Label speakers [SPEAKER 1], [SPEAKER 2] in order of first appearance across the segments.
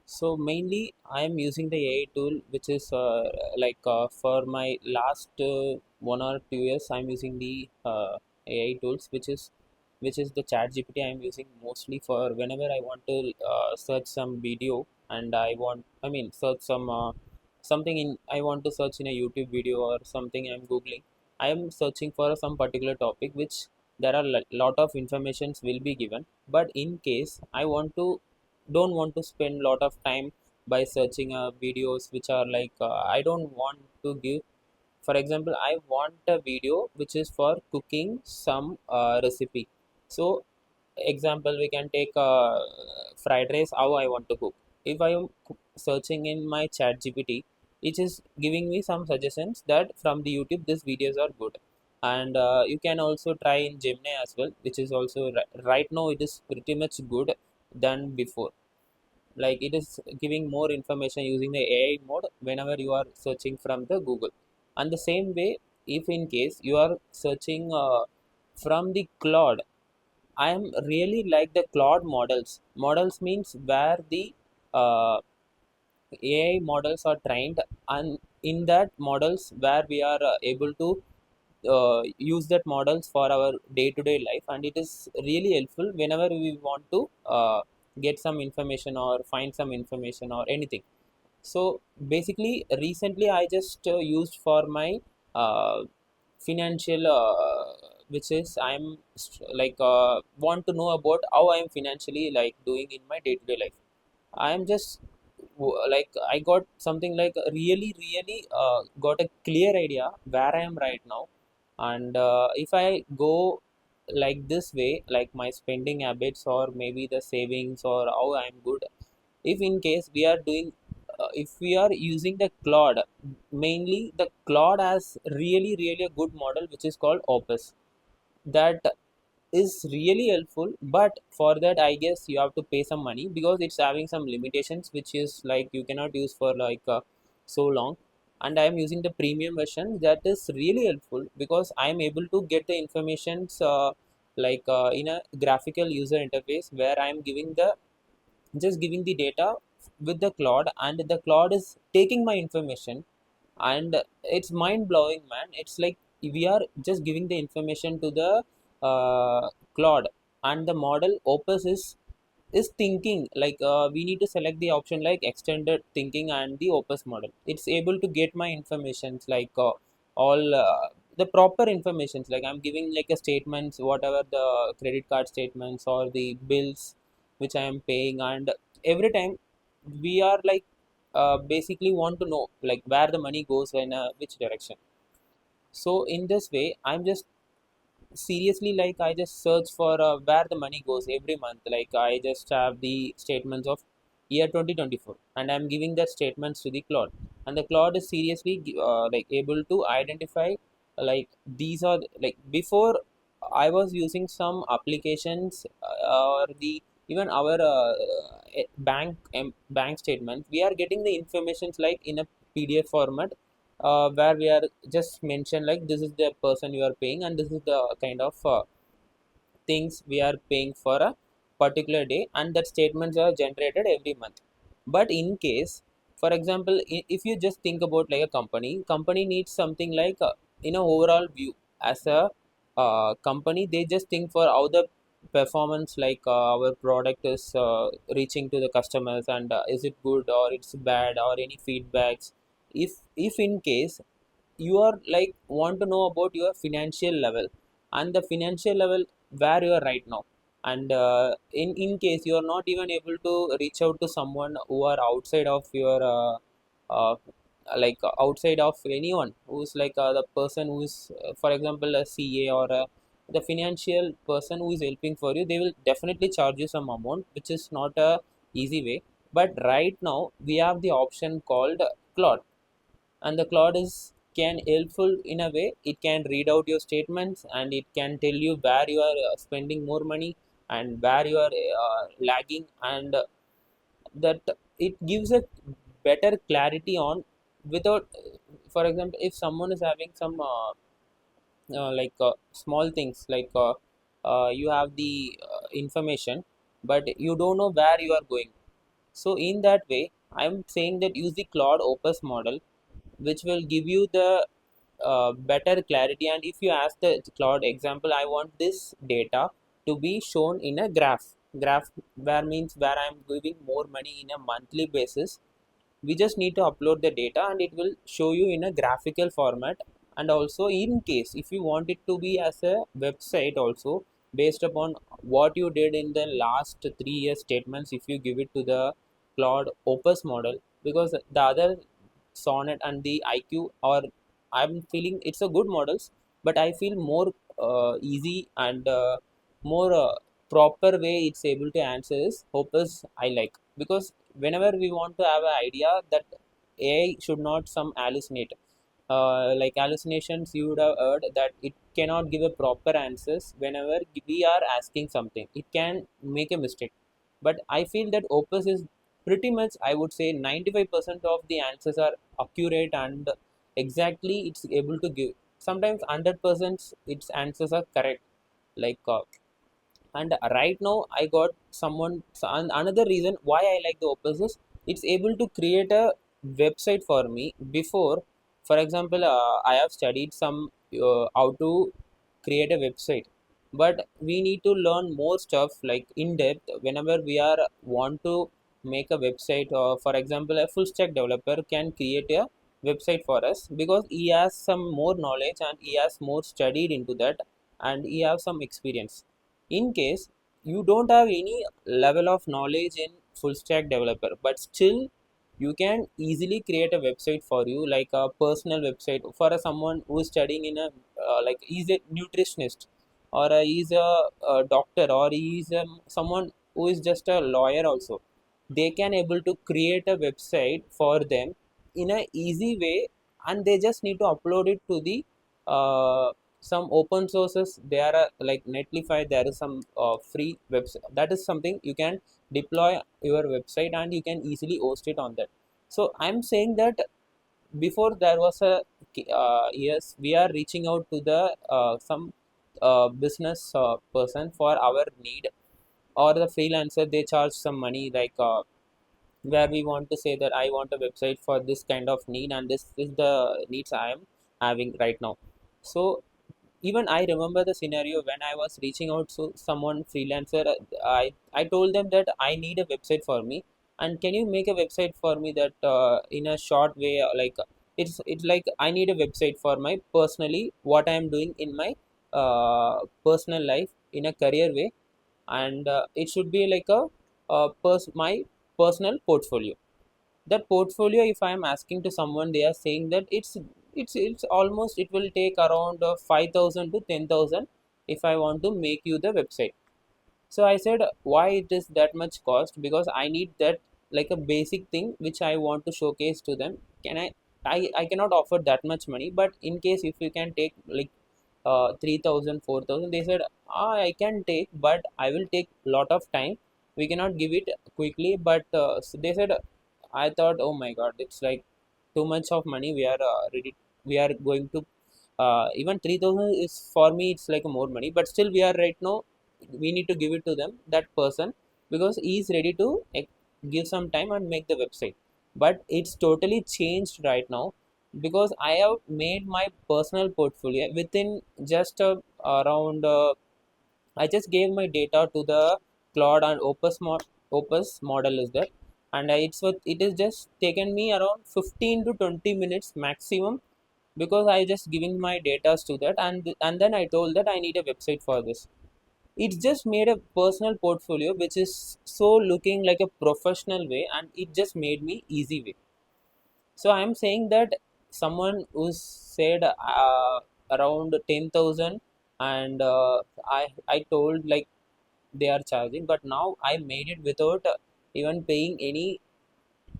[SPEAKER 1] So mainly I am using the AI tool, which is for my last 1 or 2 years I'm using the AI tools, which is the chat GPT. I'm using mostly for whenever I want to search some video, and I mean search something in I want to search in a YouTube video or something I'm googling. I am searching for some particular topic which there are lot of informations will be given, but in case I want to don't want to spend lot of time by searching videos which are I don't want to give. For example, I want a video which is for cooking some recipe. So example, we can take fried rice, how I want to cook. If I am searching in my chat gpt, it is giving me some suggestions that from the YouTube these videos are good. And you can also try in Gemini as well, which is also right now it is pretty much good than before. Like it is giving more information using the AI mode whenever you are searching from the Google. And the same way, if in case you are searching from the Claude, I am really like the Claude models. Models means where the uh, AI models are trained, and in that models where we are able to use that models for our day-to-day life, and it is really helpful whenever we want to get some information or find some information or anything. So basically recently I just used for my uh, financial which is want to know about how I am financially like doing in my day-to-day life. I am just I got something like really got a clear idea where I am right now. And if I go like this way, like my spending habits or maybe the savings or how I am good, if in case we are doing if we are using the Claude, mainly the Claude has really a good model which is called Opus. That is really helpful, but for that I guess you have to pay some money because it's having some limitations which is like you cannot use for so long. And I am using the premium version that is really helpful because I am able to get the informations in a graphical user interface where I am giving the just giving the data with the Claude, and the Claude is taking my information. And it's mind blowing, man. It's like we are just giving the information to the Claude, and the model Opus is thinking like we need to select the option like extended thinking and the Opus model. It's able to get my informations all the proper informations. Like I'm giving like a statements, whatever the credit card statements or the bills which I am paying. And every time we are basically want to know like where the money goes in which direction. So in this way I'm just seriously like I just search for where the money goes every month. Like I just have the statements of year 2024 and I'm giving that statements to the Claude. And the Claude is seriously able to identify like these are like before I was using some applications or the even our bank statement. We are getting the informations like in a PDF format, where we are just mentioned like this is the person you are paying and this is the kind of things we are paying for a particular day, and that statements are generated every month. But in case, for example, if you just think about like a company needs something like in a overall view. As a company, they just think for how the performance our product is reaching to the customers, and is it good or it's bad or any feedbacks. If in case you are like want to know about your financial level and the financial level where you are right now. And in case you are not even able to reach out to someone who are outside of your outside of anyone who's the person who's for example a CA or the financial person who is helping for you, they will definitely charge you some amount, which is not a easy way. But right now we have the option called Claude. And the Claude is can helpful in a way. It can read out your statements and it can tell you where you are spending more money and where you are lagging. And that it gives a better clarity on without for example, if someone is having some small things you have the information but you don't know where you are going. So in that way, I'm saying that use the Claude Opus model, which will give you the better clarity. And if you ask the Claude, example, I want this data to be shown in a graph, where means where I'm giving more money in a monthly basis. We just need to upload the data and it will show you in a graphical format. And also, in case if you want it to be as a website also, based upon what you did in the last 3 years statements, if you give it to the Claude Opus model, because the other Sonnet and the IQ, or I'm feeling it's a good models, but I feel more easy and more proper way it's able to answer is Opus I like. Because whenever we want to have an idea that AI should not some hallucinate, like hallucinations, you would have heard that it cannot give a proper answers whenever we are asking something. It can make a mistake. But I feel that Opus is pretty much, I would say 95% of the answers are accurate and exactly it's able to give. Sometimes 100% its answers are correct. Like and right now I got someone, and another reason why I like the Opus is it's able to create a website for me. Before, for example, I have studied some how to create a website, but we need to learn more stuff like in depth whenever we are want to make a website. For example, a full stack developer can create a website for us because he has some more knowledge and he has more studied into that, and he has some experience. In case you don't have any level of knowledge in full stack developer, but still you can easily create a website for you, like a personal website for someone who is studying in a like he's a nutritionist, or he's a doctor, or he's someone who is just a lawyer also. They can able to create a website for them in a easy way, and they just need to upload it to the some open sources. There are like Netlify, there is some free website, that is something you can deploy your website and you can easily host it on that. So I'm saying that before there was a yes, we are reaching out to the some business person for our need, or the freelancer, they charge some money, like where we want to say that I want a website for this kind of need, and this is the needs I am having right now. So even I remember the scenario when I was reaching out to someone freelancer. I told them that I need a website for me, and can you make a website for me that in a short way, like it's like I need a website for my personally what I am doing in my personal life in a career way, and it should be like a my personal portfolio. That portfolio, if I am asking to someone, they are saying that it's almost, it will take around 5,000 to 10,000 if I want to make you the website. So I said, why it is that much cost? Because I need that, like a basic thing which I want to showcase to them. Can I cannot offer that much money, but in case if you can take like 3,000, 4,000, they said, I can take, but I will take lot of time. We cannot give it quickly. But so they said, I thought, oh my god, it's like too much of money. We are ready. We are going to even 3,000 is for me. It's like more money, but still we are right now. We need to give it to them, that person, because he is ready to give some time and make the website. But it's totally changed right now, because I have made my personal portfolio within just around. I just gave my data to the Claude and Opus model is there, and it is just taken me around 15 to 20 minutes maximum, because I just giving my data to that, and then I told that I need a website for this. It's just made a personal portfolio which is so looking like a professional way, and it just made me easy way. So I'm saying that someone who said around 10,000, and I told like they are charging, but now I made it without even paying any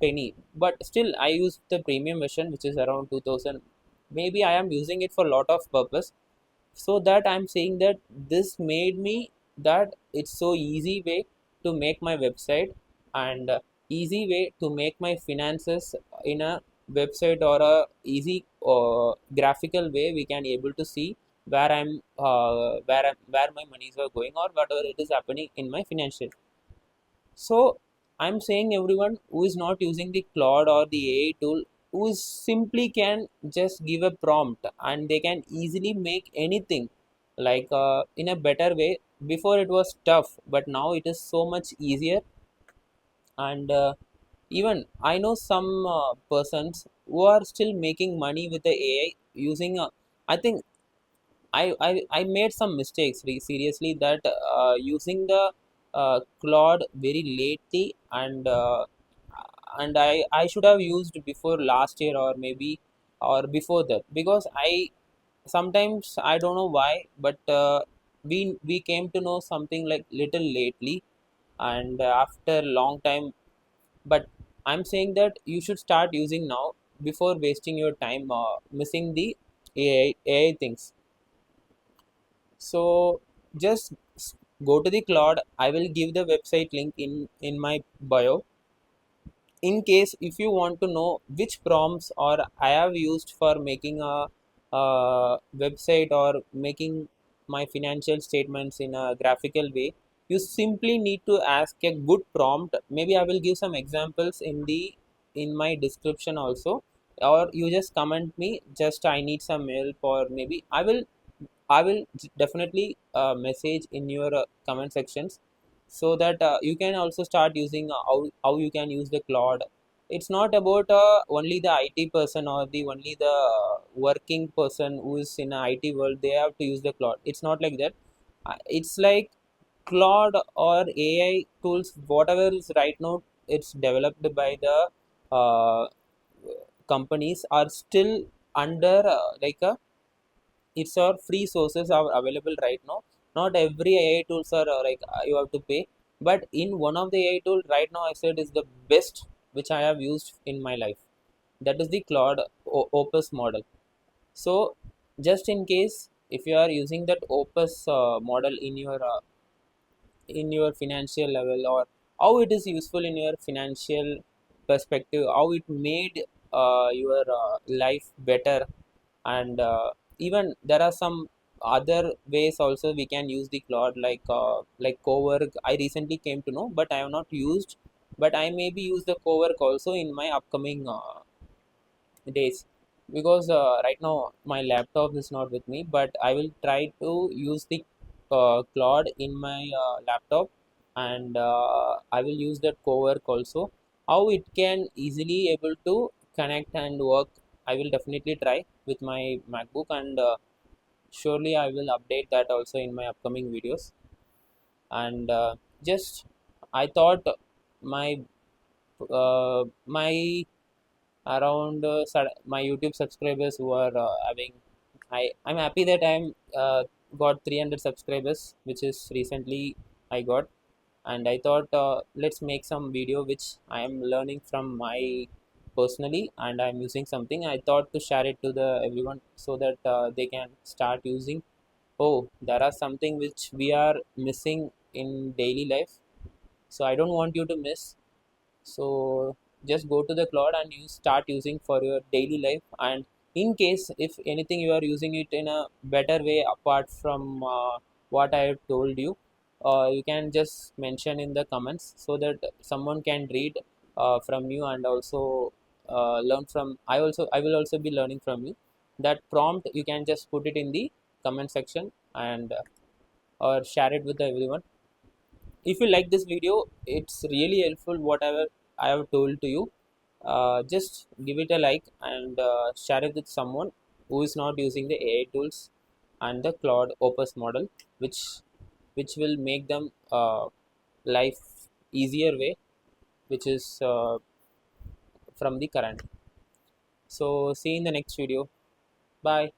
[SPEAKER 1] penny. But still I use the premium version, which is around 2,000. Maybe I am using it for a lot of purpose. So that I'm saying that this made me that it's so easy way to make my website, and easy way to make my finances in a website, or a easy graphical way we can able to see where where my monies are going, or whatever it is happening in my financial. So I'm saying everyone who is not using the Claude or the AI tool, who is simply can just give a prompt and they can easily make anything like in a better way. Before it was tough, but now it is so much easier. And even I know some persons who are still making money with the AI using. I think I made some mistakes seriously that using the Claude very lately, and I should have used before last year or maybe or before that, because I sometimes I don't know why, but we came to know something like little lately, and after long time. But I'm saying that you should start using now before wasting your time missing the AI things. So just go to the Claude. I will give the website link in my bio. In case if you want to know which prompts or I have used for making a website or making my financial statements in a graphical way, you simply need to ask a good prompt. Maybe I will give some examples in my description also, or you just comment me, just I need some help, or maybe I will definitely message in your comment sections, so that you can also start using how you can use the Claude. It's not about only the IT person or the only the working person who is in a IT world, they have to use the Claude. It's not like that. It's like Claude or AI tools, whatever is right now, it's developed by the uh, companies are still under like a, it's our free sources are available right now. Not every AI tools are like you have to pay, but in one of the AI tool right now I said is the best which I have used in my life. That is the Claude Opus model. So just in case if you are using that Opus model in your financial level, or how it is useful in your financial perspective, how it made your life better, and even there are some other ways also we can use the Claude, like cowork. I recently came to know, but I have not used, but I maybe use the cowork also in my upcoming days, because right now my laptop is not with me, but I will try to use the Claude in my laptop, and I will use that cowork also, how it can easily able to connect and work. I will definitely try with my MacBook, and surely I will update that also in my upcoming videos. And just I thought my my around my YouTube subscribers who are having, I'm happy that got 300 subscribers, which is recently I got. And I thought let's make some video which I am learning from my personally, and I'm using something. I thought to share it to the everyone, so that they can start using. Oh, there are something which we are missing in daily life, so I don't want you to miss. So just go to the Claude and you start using for your daily life. And in case if anything you are using it in a better way apart from what I have told you, you can just mention in the comments, so that someone can read from you, and also learn from. I will also be learning from you. That prompt you can just put it in the comment section, and or share it with everyone. If you like this video, it's really helpful whatever I have told to you. Just give it a like, and share it with someone who is not using the AI tools and the Claude Opus model, which will make them life easier way, which is from the current. So see you in the next video. Bye.